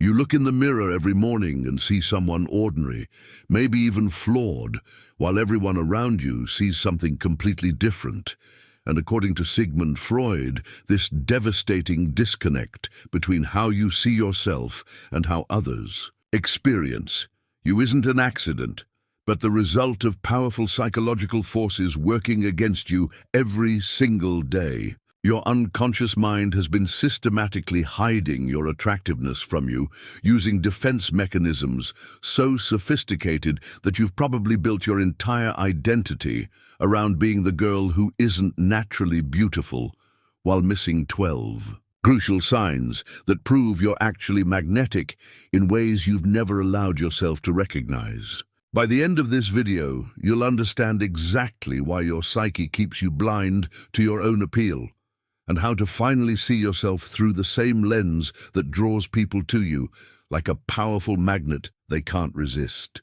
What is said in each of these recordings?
You look in the mirror every morning and see someone ordinary, maybe even flawed, while everyone around you sees something completely different. And according to Sigmund Freud, this devastating disconnect between how you see yourself and how others experience you isn't an accident, but the result of powerful psychological forces working against you every single day. Your unconscious mind has been systematically hiding your attractiveness from you, using defense mechanisms so sophisticated that you've probably built your entire identity around being the girl who isn't naturally beautiful, while missing 12 crucial signs that prove you're actually magnetic in ways you've never allowed yourself to recognize. By the end of this video, you'll understand exactly why your psyche keeps you blind to your own appeal, and how to finally see yourself through the same lens that draws people to you like a powerful magnet they can't resist.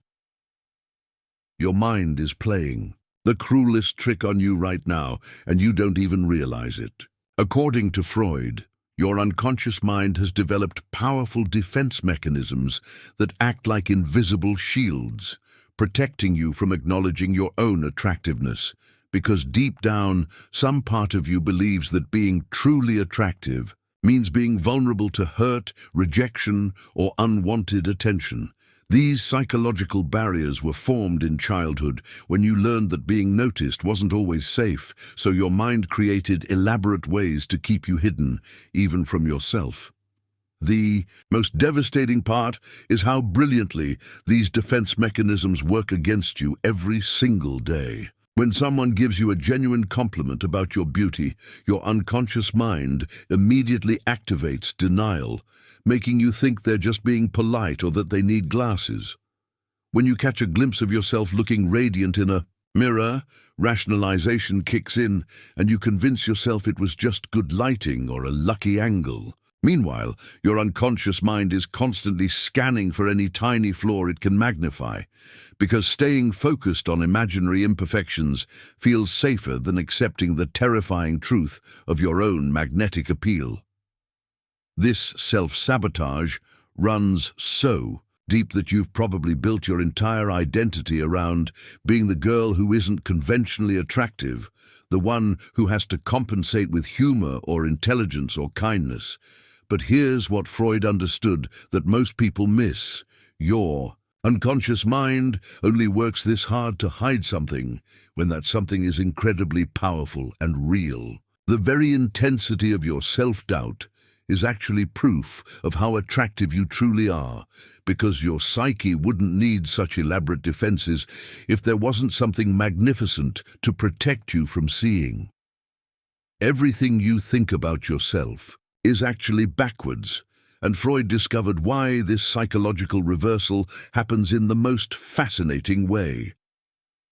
Your mind is playing the cruelest trick on you right now, and you don't even realize it. According to Freud, your unconscious mind has developed powerful defense mechanisms that act like invisible shields, protecting you from acknowledging your own attractiveness, because deep down, some part of you believes that being truly attractive means being vulnerable to hurt, rejection, or unwanted attention. These psychological barriers were formed in childhood when you learned that being noticed wasn't always safe, so your mind created elaborate ways to keep you hidden, even from yourself. The most devastating part is how brilliantly these defense mechanisms work against you every single day. When someone gives you a genuine compliment about your beauty, your unconscious mind immediately activates denial, making you think they're just being polite or that they need glasses. When you catch a glimpse of yourself looking radiant in a mirror, rationalization kicks in and you convince yourself it was just good lighting or a lucky angle. Meanwhile, your unconscious mind is constantly scanning for any tiny flaw it can magnify, because staying focused on imaginary imperfections feels safer than accepting the terrifying truth of your own magnetic appeal. This self-sabotage runs so deep that you've probably built your entire identity around being the girl who isn't conventionally attractive, the one who has to compensate with humor or intelligence or kindness. But here's what Freud understood that most people miss. Your unconscious mind only works this hard to hide something when that something is incredibly powerful and real. The very intensity of your self-doubt is actually proof of how attractive you truly are, because your psyche wouldn't need such elaborate defenses if there wasn't something magnificent to protect you from seeing. Everything you think about yourself is actually backwards, and Freud discovered why this psychological reversal happens in the most fascinating way.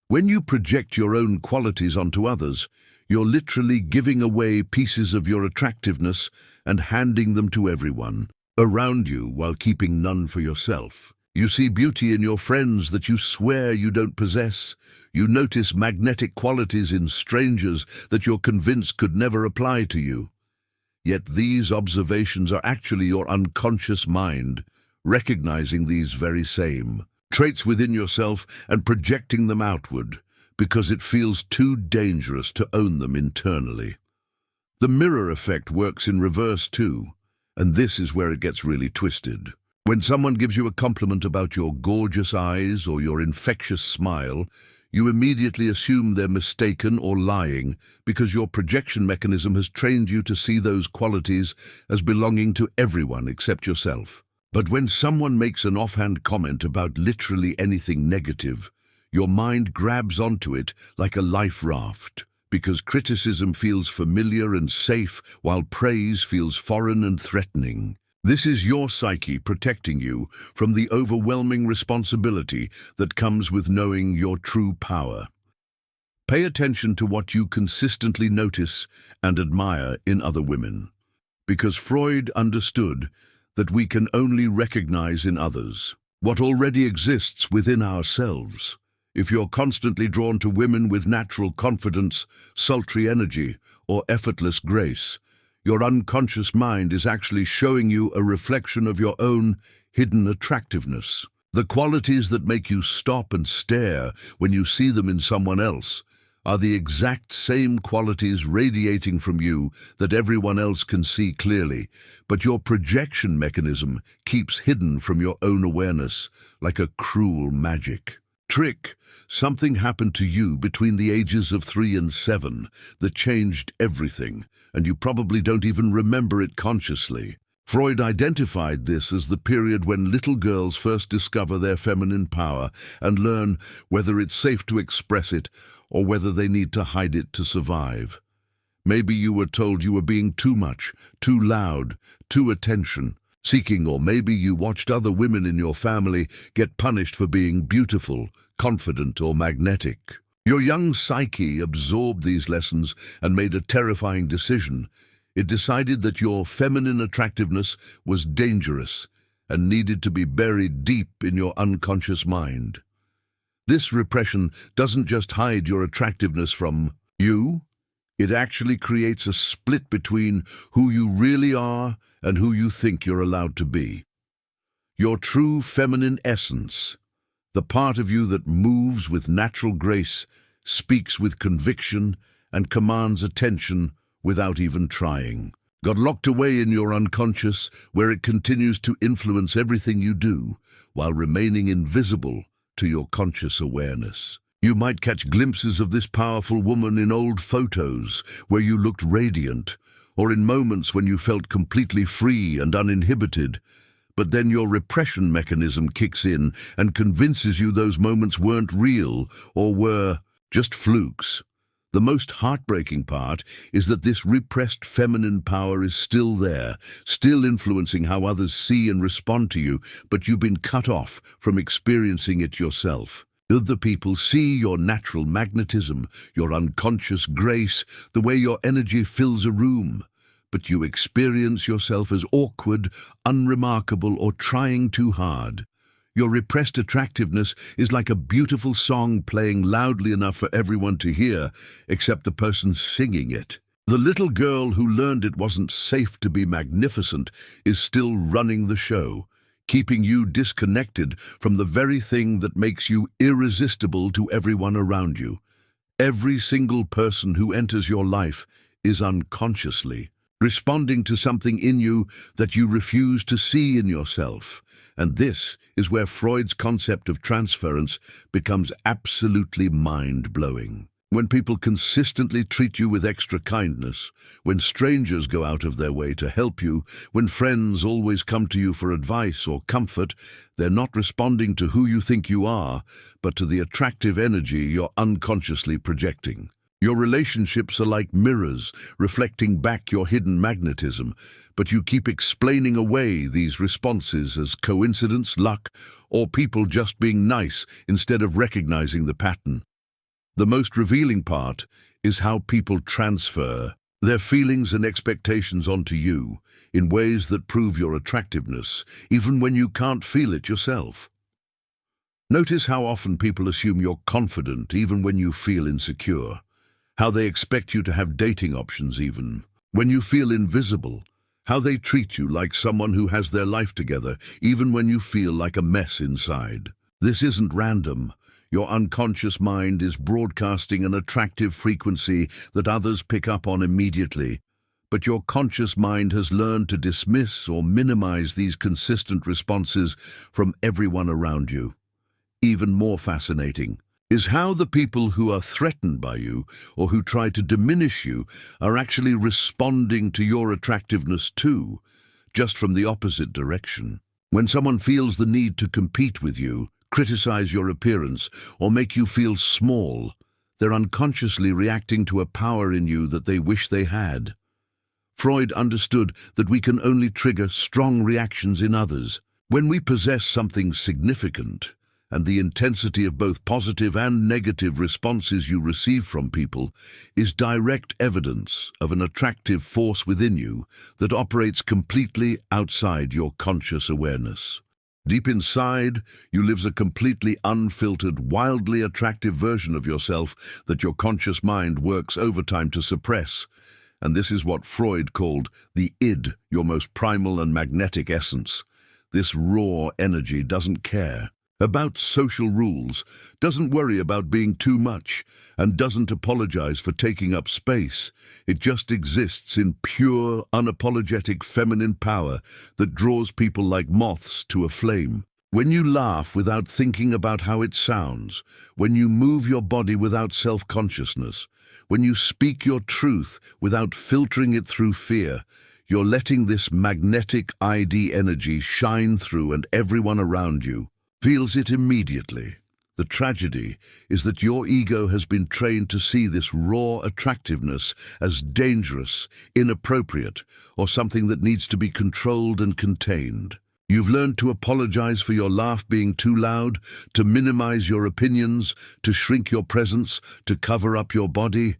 When you project your own qualities onto others, you're literally giving away pieces of your attractiveness and handing them to everyone around you while keeping none for yourself. You see beauty in your friends that you swear you don't possess. You notice magnetic qualities in strangers that you're convinced could never apply to you. Yet these observations are actually your unconscious mind recognizing these very same traits within yourself and projecting them outward, because it feels too dangerous to own them internally. The mirror effect works in reverse too, and this is where it gets really twisted. When someone gives you a compliment about your gorgeous eyes or your infectious smile, you immediately assume they're mistaken or lying because your projection mechanism has trained you to see those qualities as belonging to everyone except yourself. But when someone makes an offhand comment about literally anything negative, your mind grabs onto it like a life raft, because criticism feels familiar and safe while praise feels foreign and threatening. This is your psyche protecting you from the overwhelming responsibility that comes with knowing your true power. Pay attention to what you consistently notice and admire in other women, because Freud understood that we can only recognize in others what already exists within ourselves. If you're constantly drawn to women with natural confidence, sultry energy, or effortless grace, Your unconscious mind is actually showing you a reflection of your own hidden attractiveness. The qualities that make you stop and stare when you see them in someone else are the exact same qualities radiating from you that everyone else can see clearly, but your projection mechanism keeps hidden from your own awareness like a cruel magic trick. Something happened to you between the ages of 3 and 7 that changed everything, and you probably don't even remember it consciously. Freud identified this as the period when little girls first discover their feminine power and learn whether it's safe to express it or whether they need to hide it to survive. Maybe you were told you were being too much, too loud, too attention-seeking, or maybe you watched other women in your family get punished for being beautiful, confident, or magnetic. Your young psyche absorbed these lessons and made a terrifying decision. It decided that your feminine attractiveness was dangerous and needed to be buried deep in your unconscious mind. This repression doesn't just hide your attractiveness from you, it actually creates a split between who you really are and who you think you're allowed to be. Your true feminine essence, the part of you that moves with natural grace, speaks with conviction, and commands attention without even trying, got locked away in your unconscious, where it continues to influence everything you do while remaining invisible to your conscious awareness. You might catch glimpses of this powerful woman in old photos where you looked radiant, or in moments when you felt completely free and uninhibited. But then your repression mechanism kicks in and convinces you those moments weren't real or were just flukes. The most heartbreaking part is that this repressed feminine power is still there, still influencing how others see and respond to you, but you've been cut off from experiencing it yourself. Other people see your natural magnetism, your unconscious grace, the way your energy fills a room, but you experience yourself as awkward, unremarkable, or trying too hard. Your repressed attractiveness is like a beautiful song playing loudly enough for everyone to hear, except the person singing it. The little girl who learned it wasn't safe to be magnificent is still running the show, keeping you disconnected from the very thing that makes you irresistible to everyone around you. Every single person who enters your life is unconsciously responding to something in you that you refuse to see in yourself. And this is where Freud's concept of transference becomes absolutely mind-blowing. When people consistently treat you with extra kindness, when strangers go out of their way to help you, when friends always come to you for advice or comfort, they're not responding to who you think you are, but to the attractive energy you're unconsciously projecting. Your relationships are like mirrors, reflecting back your hidden magnetism, but you keep explaining away these responses as coincidence, luck, or people just being nice instead of recognizing the pattern. The most revealing part is how people transfer their feelings and expectations onto you in ways that prove your attractiveness, even when you can't feel it yourself. Notice how often people assume you're confident even when you feel insecure, how they expect you to have dating options even when you feel invisible, how they treat you like someone who has their life together even when you feel like a mess inside. This isn't random. Your unconscious mind is broadcasting an attractive frequency that others pick up on immediately, but your conscious mind has learned to dismiss or minimize these consistent responses from everyone around you. Even more fascinating is how the people who are threatened by you or who try to diminish you are actually responding to your attractiveness too, just from the opposite direction. When someone feels the need to compete with you, criticize your appearance, or make you feel small, they're unconsciously reacting to a power in you that they wish they had. Freud understood that we can only trigger strong reactions in others when we possess something significant, and the intensity of both positive and negative responses you receive from people is direct evidence of an attractive force within you that operates completely outside your conscious awareness. Deep inside, you lives a completely unfiltered, wildly attractive version of yourself that your conscious mind works overtime to suppress. And this is what Freud called the id, your most primal and magnetic essence. This raw energy doesn't care about social rules, doesn't worry about being too much, and doesn't apologize for taking up space. It just exists in pure, unapologetic feminine power that draws people like moths to a flame. When you laugh without thinking about how it sounds, when you move your body without self-consciousness, when you speak your truth without filtering it through fear, you're letting this magnetic ID energy shine through, and everyone around you feels it immediately. The tragedy is that your ego has been trained to see this raw attractiveness as dangerous, inappropriate, or something that needs to be controlled and contained. You've learned to apologize for your laugh being too loud, to minimize your opinions, to shrink your presence, to cover up your body,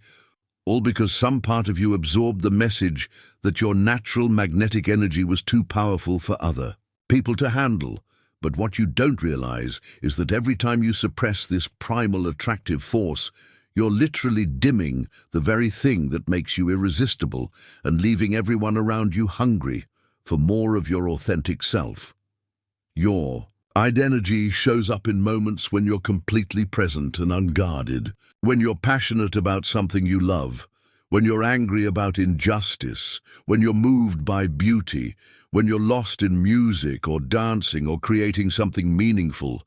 all because some part of you absorbed the message that your natural magnetic energy was too powerful for other people to handle. But what you don't realize is that every time you suppress this primal attractive force, you're literally dimming the very thing that makes you irresistible and leaving everyone around you hungry for more of your authentic self. Your id energy shows up in moments when you're completely present and unguarded, when you're passionate about something you love, when you're angry about injustice, when you're moved by beauty, when you're lost in music or dancing or creating something meaningful.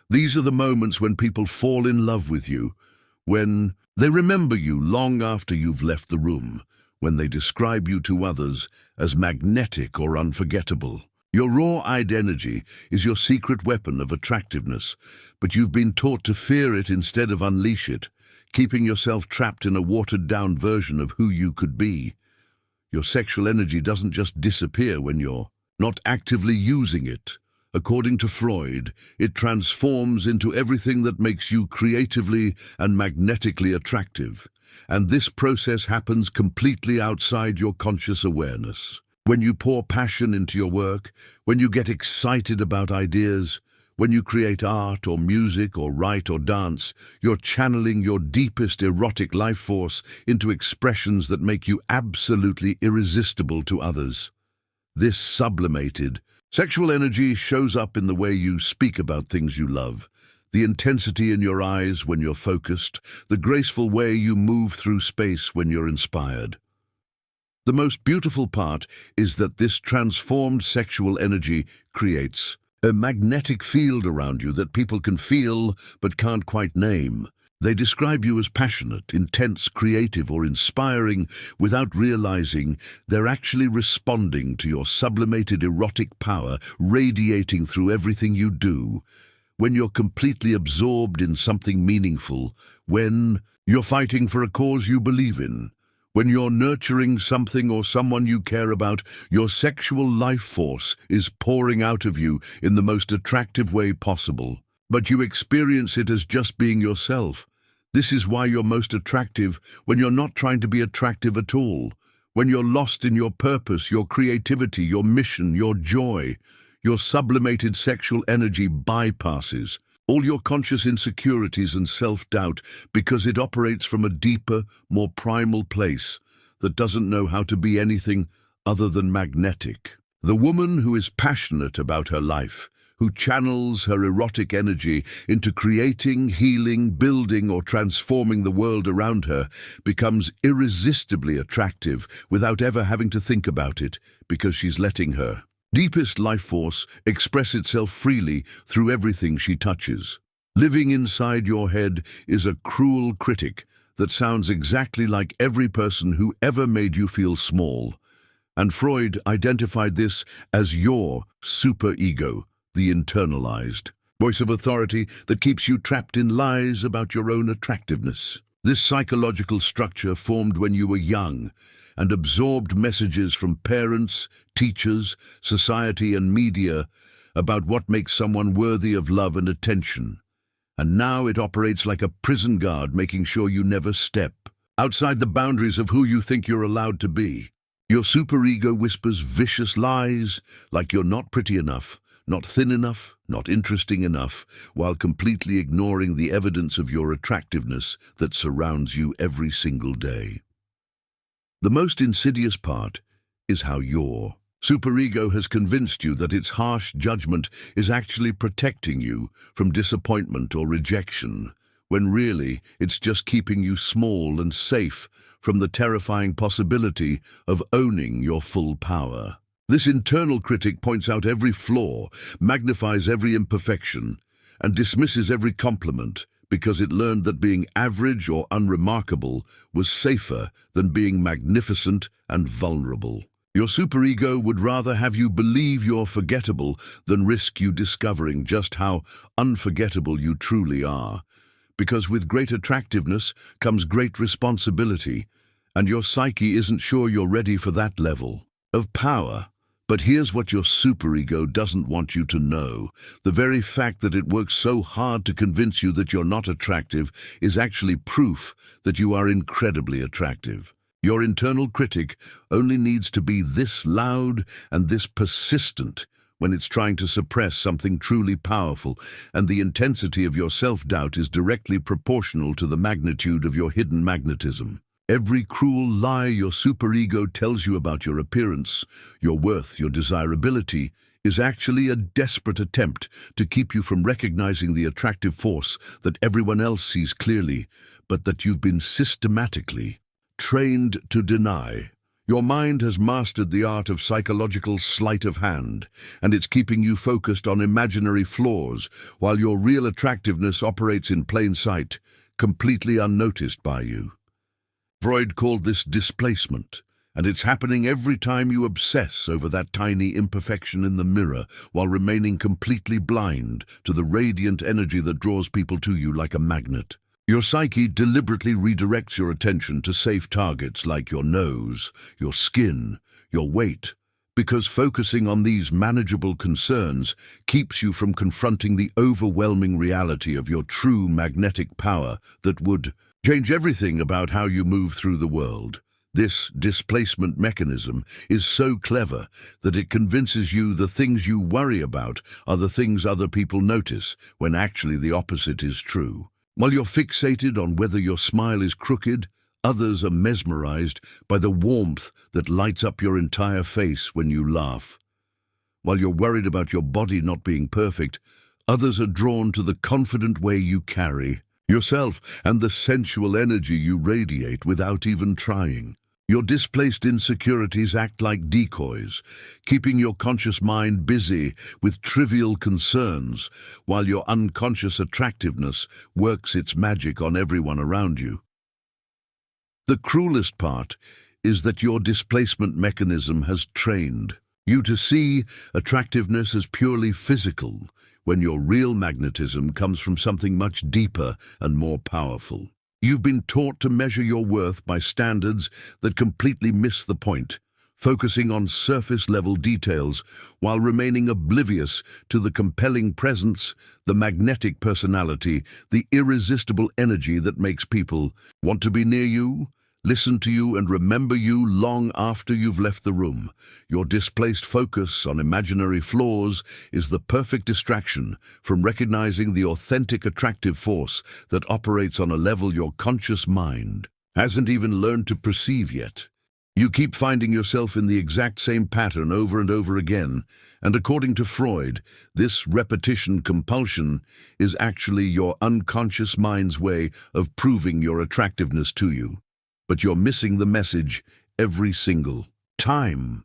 These are the moments when people fall in love with you, when they remember you long after you've left the room, when they describe you to others as magnetic or unforgettable. Your raw id energy is your secret weapon of attractiveness, but you've been taught to fear it instead of unleash it, keeping yourself trapped in a watered-down version of who you could be. Your sexual energy doesn't just disappear when you're not actively using it. According to Freud, it transforms into everything that makes you creatively and magnetically attractive. And this process happens completely outside your conscious awareness. When you pour passion into your work, when you get excited about ideas, when you create art or music or write or dance, you're channeling your deepest erotic life force into expressions that make you absolutely irresistible to others. This sublimated sexual energy shows up in the way you speak about things you love, the intensity in your eyes when you're focused, the graceful way you move through space when you're inspired. The most beautiful part is that this transformed sexual energy creates a magnetic field around you that people can feel but can't quite name. They describe you as passionate, intense, creative, or inspiring without realizing they're actually responding to your sublimated erotic power radiating through everything you do. When you're completely absorbed in something meaningful, when you're fighting for a cause you believe in, when you're nurturing something or someone you care about, your sexual life force is pouring out of you in the most attractive way possible. But you experience it as just being yourself. This is why you're most attractive when you're not trying to be attractive at all. When you're lost in your purpose, your creativity, your mission, your joy, your sublimated sexual energy bypasses all your conscious insecurities and self-doubt because it operates from a deeper, more primal place that doesn't know how to be anything other than magnetic. The woman who is passionate about her life, who channels her erotic energy into creating, healing, building, or transforming the world around her, becomes irresistibly attractive without ever having to think about it, because she's letting her deepest life force express itself freely through everything she touches. Living inside your head is a cruel critic that sounds exactly like every person who ever made you feel small. And Freud identified this as your superego, the internalized voice of authority that keeps you trapped in lies about your own attractiveness. This psychological structure formed when you were young and absorbed messages from parents, teachers, society, and media about what makes someone worthy of love and attention. And now it operates like a prison guard, making sure you never step outside the boundaries of who you think you're allowed to be. Your superego whispers vicious lies, like you're not pretty enough, not thin enough, not interesting enough, while completely ignoring the evidence of your attractiveness that surrounds you every single day. The most insidious part is how your superego has convinced you that its harsh judgment is actually protecting you from disappointment or rejection, when really it's just keeping you small and safe from the terrifying possibility of owning your full power. This internal critic points out every flaw, magnifies every imperfection, and dismisses every compliment because it learned that being average or unremarkable was safer than being magnificent and vulnerable. Your superego would rather have you believe you're forgettable than risk you discovering just how unforgettable you truly are. Because with great attractiveness comes great responsibility, and your psyche isn't sure you're ready for that level of power. But here's what your superego doesn't want you to know. The very fact that it works so hard to convince you that you're not attractive is actually proof that you are incredibly attractive. Your internal critic only needs to be this loud and this persistent when it's trying to suppress something truly powerful, and the intensity of your self-doubt is directly proportional to the magnitude of your hidden magnetism. Every cruel lie your superego tells you about your appearance, your worth, your desirability, is actually a desperate attempt to keep you from recognizing the attractive force that everyone else sees clearly, but that you've been systematically trained to deny. Your mind has mastered the art of psychological sleight of hand, and it's keeping you focused on imaginary flaws, while your real attractiveness operates in plain sight, completely unnoticed by you. Freud called this displacement, and it's happening every time you obsess over that tiny imperfection in the mirror while remaining completely blind to the radiant energy that draws people to you like a magnet. Your psyche deliberately redirects your attention to safe targets like your nose, your skin, your weight, because focusing on these manageable concerns keeps you from confronting the overwhelming reality of your true magnetic power that would change everything about how you move through the world. This displacement mechanism is so clever that it convinces you the things you worry about are the things other people notice, when actually the opposite is true. While you're fixated on whether your smile is crooked, others are mesmerized by the warmth that lights up your entire face when you laugh. While you're worried about your body not being perfect, others are drawn to the confident way you carry yourself and the sensual energy you radiate without even trying. Your displaced insecurities act like decoys, keeping your conscious mind busy with trivial concerns, while your unconscious attractiveness works its magic on everyone around you. The cruelest part is that your displacement mechanism has trained you to see attractiveness as purely physical, when your real magnetism comes from something much deeper and more powerful. You've been taught to measure your worth by standards that completely miss the point, focusing on surface-level details while remaining oblivious to the compelling presence, the magnetic personality, the irresistible energy that makes people want to be near you, listen to you, and remember you long after you've left the room. Your displaced focus on imaginary flaws is the perfect distraction from recognizing the authentic attractive force that operates on a level your conscious mind hasn't even learned to perceive yet. You keep finding yourself in the exact same pattern over and over again, and according to Freud, this repetition compulsion is actually your unconscious mind's way of proving your attractiveness to you. But you're missing the message every single time.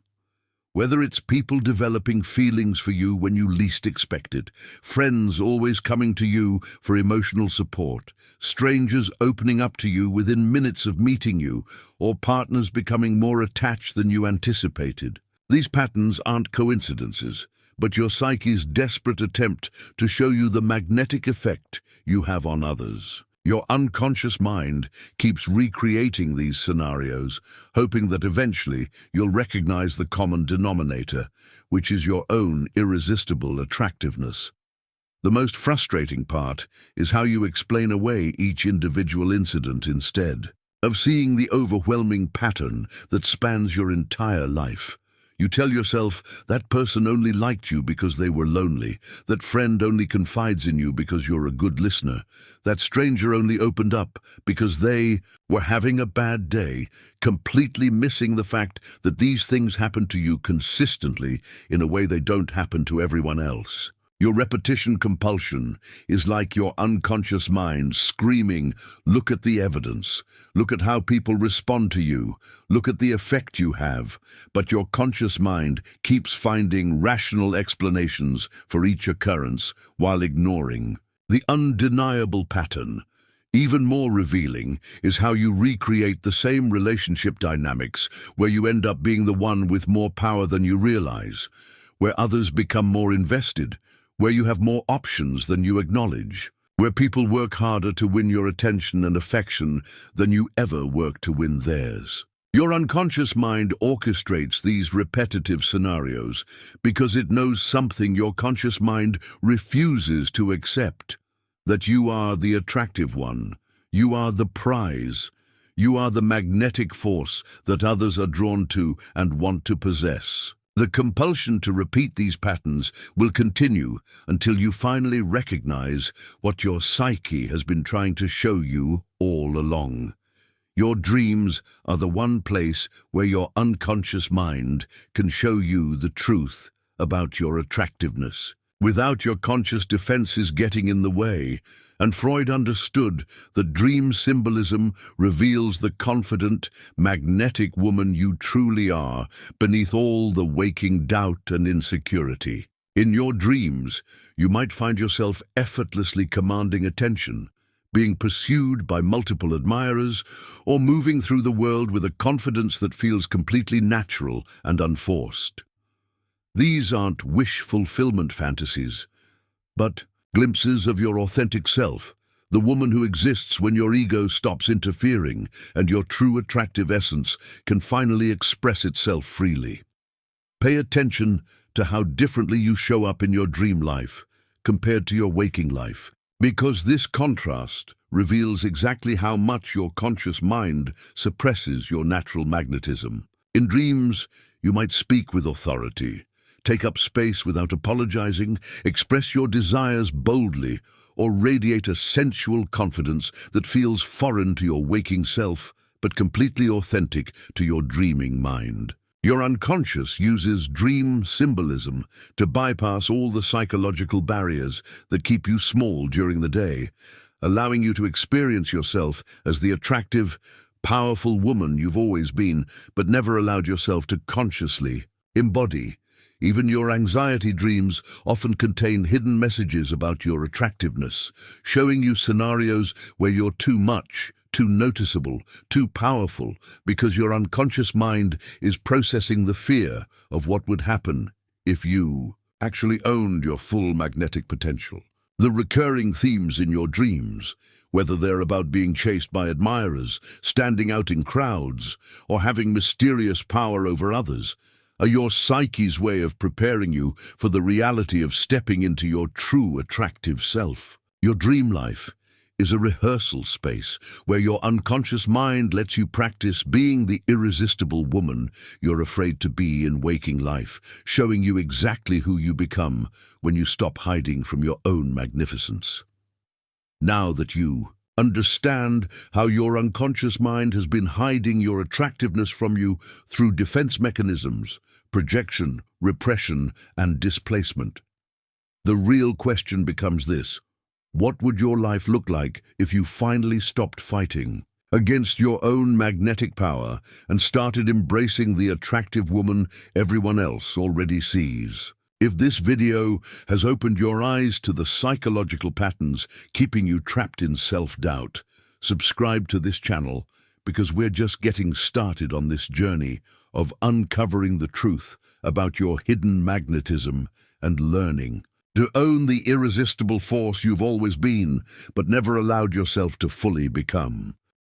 Whether it's people developing feelings for you when you least expect it, friends always coming to you for emotional support, strangers opening up to you within minutes of meeting you, or partners becoming more attached than you anticipated. These patterns aren't coincidences, but your psyche's desperate attempt to show you the magnetic effect you have on others. Your unconscious mind keeps recreating these scenarios, hoping that eventually you'll recognize the common denominator, which is your own irresistible attractiveness. The most frustrating part is how you explain away each individual incident instead of seeing the overwhelming pattern that spans your entire life. You tell yourself that person only liked you because they were lonely, that friend only confides in you because you're a good listener, that stranger only opened up because they were having a bad day, completely missing the fact that these things happen to you consistently in a way they don't happen to everyone else. Your repetition compulsion is like your unconscious mind screaming, "Look at the evidence. Look at how people respond to you. Look at the effect you have." But your conscious mind keeps finding rational explanations for each occurrence while ignoring the undeniable pattern. Even more revealing is how you recreate the same relationship dynamics where you end up being the one with more power than you realize, where others become more invested, where you have more options than you acknowledge, where people work harder to win your attention and affection than you ever work to win theirs. Your unconscious mind orchestrates these repetitive scenarios because it knows something your conscious mind refuses to accept: that you are the attractive one, you are the prize, you are the magnetic force that others are drawn to and want to possess. The compulsion to repeat these patterns will continue until you finally recognize what your psyche has been trying to show you all along. Your dreams are the one place where your unconscious mind can show you the truth about your attractiveness, without your conscious defenses getting in the way. And Freud understood that dream symbolism reveals the confident, magnetic woman you truly are beneath all the waking doubt and insecurity. In your dreams, you might find yourself effortlessly commanding attention, being pursued by multiple admirers, or moving through the world with a confidence that feels completely natural and unforced. These aren't wish fulfillment fantasies, but glimpses of your authentic self, the woman who exists when your ego stops interfering and your true attractive essence can finally express itself freely. Pay attention to how differently you show up in your dream life compared to your waking life, because this contrast reveals exactly how much your conscious mind suppresses your natural magnetism. In dreams, you might speak with authority, take up space without apologizing, express your desires boldly, or radiate a sensual confidence that feels foreign to your waking self, but completely authentic to your dreaming mind. Your unconscious uses dream symbolism to bypass all the psychological barriers that keep you small during the day, allowing you to experience yourself as the attractive, powerful woman you've always been, but never allowed yourself to consciously embody. Even your anxiety dreams often contain hidden messages about your attractiveness, showing you scenarios where you're too much, too noticeable, too powerful, because your unconscious mind is processing the fear of what would happen if you actually owned your full magnetic potential. The recurring themes in your dreams, whether they're about being chased by admirers, standing out in crowds, or having mysterious power over others, are your psyche's way of preparing you for the reality of stepping into your true attractive self. Your dream life is a rehearsal space where your unconscious mind lets you practice being the irresistible woman you're afraid to be in waking life, showing you exactly who you become when you stop hiding from your own magnificence. Now that you understand how your unconscious mind has been hiding your attractiveness from you through defense mechanisms, projection, repression, and displacement, the real question becomes this: what would your life look like if you finally stopped fighting against your own magnetic power and started embracing the attractive woman everyone else already sees? If this video has opened your eyes to the psychological patterns keeping you trapped in self-doubt, subscribe to this channel, because we're just getting started on this journey of uncovering the truth about your hidden magnetism and learning to own the irresistible force you've always been, but never allowed yourself to fully become.